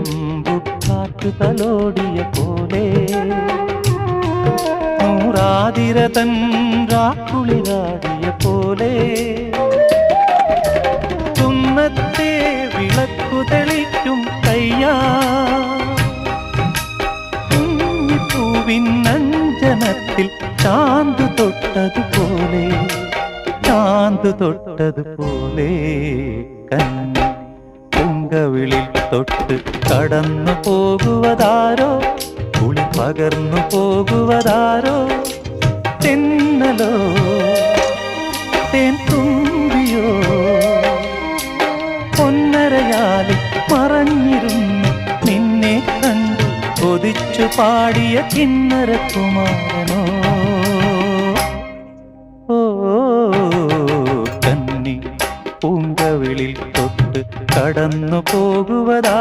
ചെമ്പുകാറ്റു തലോടിയ പോലെ നൂറാതിരതൻ രാക്കുളിരാടിയ പോലെ കുന്നത്തെ വിളക്കു തെളിക്കും കയ്യാ പൂവിനഞ്ജനത്തിൽ ചാന്തു തൊട്ടതുപോലെ കന്നി പൂങ്കവിളിൽ തൊട്ട് കടന്നു പോകുവതാരോ കുളി പകർന്നു പോകുവതാരോ തെന്നലോ തേൻ തുമ്പിയോ പൊന്നരയാലിൽ മറഞ്ഞിരുന്നു നിന്നെ കണ്ടു കൊതിച്ചു പാടിയ കിന്നരകുമാരനോ കന്നി പൂങ്കവിളിൽ തൊട്ട് കടന്നു പോകുവതാ